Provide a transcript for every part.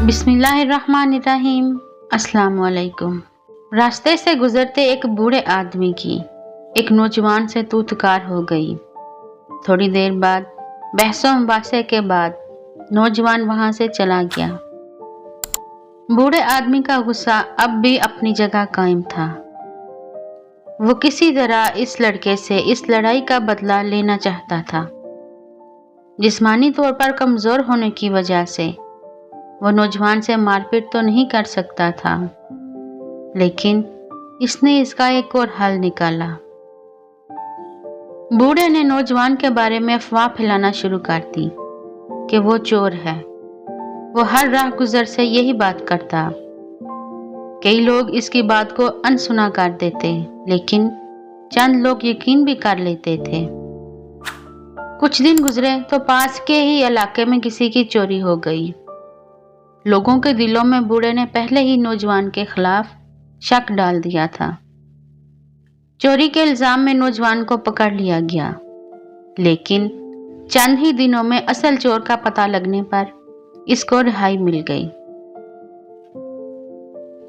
बिस्मिल्लाहिर्रहमानिर्रहीम। अस्सलाम वालेकुम। रास्ते से गुजरते एक बूढ़े आदमी की एक नौजवान से तू तकार हो गई। थोड़ी देर बाद बहसों मुबासे के बाद नौजवान वहां से चला गया। बूढ़े आदमी का गुस्सा अब भी अपनी जगह कायम था। वो किसी तरह इस लड़के से इस लड़ाई का बदला लेना चाहता था। जिस्मानी तौर पर कमजोर होने की वजह से वो नौजवान से मारपीट तो नहीं कर सकता था, लेकिन इसने इसका एक और हल निकाला। बूढ़े ने नौजवान के बारे में अफवाह फैलाना शुरू कर दी कि वो चोर है। वो हर राह गुजर से यही बात करता। कई लोग इसकी बात को अनसुना कर देते, लेकिन चंद लोग यकीन भी कर लेते थे। कुछ दिन गुजरे तो पास के ही इलाके में किसी की चोरी हो गई। लोगों के दिलों में बूढ़े ने पहले ही नौजवान के खिलाफ शक डाल दिया था। चोरी के इल्जाम में नौजवान को पकड़ लिया गया, लेकिन चंद ही दिनों में असल चोर का पता लगने पर इसको रिहाई मिल गई।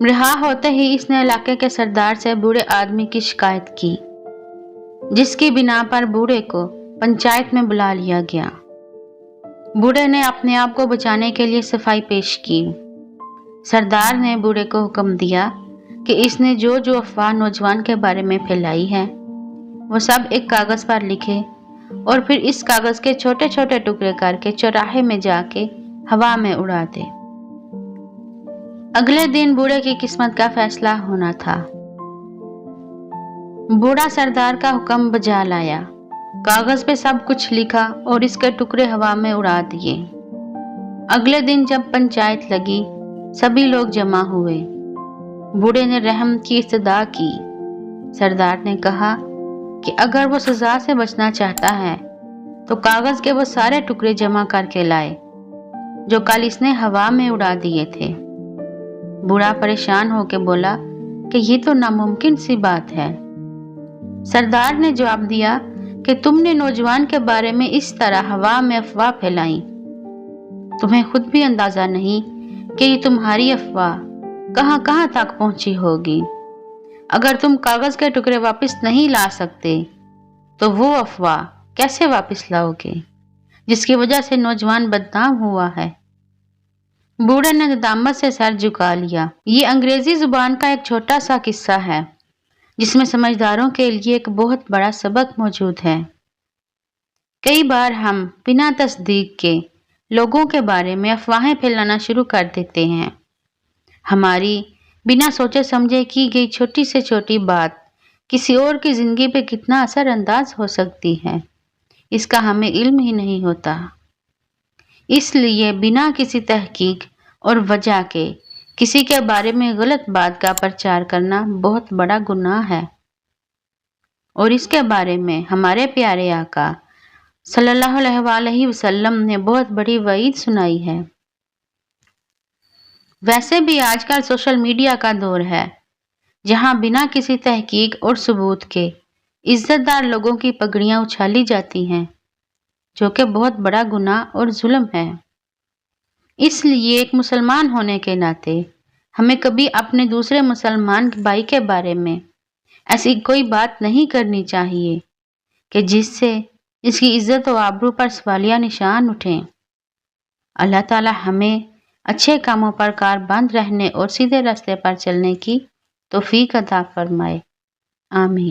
रिहा होते ही इसने इलाके के सरदार से बूढ़े आदमी की शिकायत की, जिसकी बिना पर बूढ़े को पंचायत में बुला लिया गया। बूढ़े ने अपने आप को बचाने के लिए सफाई पेश की। सरदार ने बूढ़े को हुक्म दिया कि इसने जो जो अफवाह नौजवान के बारे में फैलाई है वो सब एक कागज पर लिखे और फिर इस कागज के छोटे छोटे टुकड़े करके चौराहे में जाके हवा में उड़ा दे। अगले दिन बूढ़े की किस्मत का फैसला होना था। बूढ़ा सरदार का हुक्म बजा लाया, कागज पे सब कुछ लिखा और इसके टुकड़े हवा में उड़ा दिए। अगले दिन जब पंचायत लगी, सभी लोग जमा हुए। बूढ़े ने रहम की इस्तदा की। सरदार ने कहा कि अगर वो सजा से बचना चाहता है तो कागज के वो सारे टुकड़े जमा करके लाए जो कल इसने हवा में उड़ा दिए थे। बूढ़ा परेशान होकर बोला कि ये तो नामुमकिन सी बात है। सरदार ने जवाब दिया कि तुमने नौजवान के बारे में इस तरह हवा में अफवाह फैलाई। तुम्हें खुद भी अंदाजा नहीं कि ये तुम्हारी अफवाह कहां कहां तक पहुंची होगी। अगर तुम कागज के टुकड़े वापस नहीं ला सकते तो वो अफवाह कैसे वापस लाओगे जिसकी वजह से नौजवान बदनाम हुआ है। बूढ़े ने नदामत से सर झुका लिया। ये अंग्रेजी जुबान का एक छोटा सा किस्सा है जिसमें समझदारों के लिए एक बहुत बड़ा सबक मौजूद है। कई बार हम बिना तस्दीक के लोगों के बारे में अफवाहें फैलाना शुरू कर देते हैं। हमारी बिना सोचे समझे की गई छोटी से छोटी बात किसी और की जिंदगी पे कितना असर अंदाज हो सकती है, इसका हमें इल्म ही नहीं होता। इसलिए बिना किसी तहकीक और वजह के किसी के बारे में गलत बात का प्रचार करना बहुत बड़ा गुनाह है, और इसके बारे में हमारे प्यारे आका सल्लल्लाहु अलैहि वसल्लम ने बहुत बड़ी वईद सुनाई है। वैसे भी आजकल सोशल मीडिया का दौर है, जहां बिना किसी तहकीक और सबूत के इज्जतदार लोगों की पगड़ियां उछाली जाती हैं, जो कि बहुत बड़ा गुनाह और जुल्म है। इसलिए एक मुसलमान होने के नाते हमें कभी अपने दूसरे मुसलमान भाई के बारे में ऐसी कोई बात नहीं करनी चाहिए कि जिससे इसकी इज्जत और आबरू पर सवालिया निशान उठें। अल्लाह ताला हमें अच्छे कामों पर कारबंद रहने और सीधे रास्ते पर चलने की तौफीक अता फरमाए। आमीन।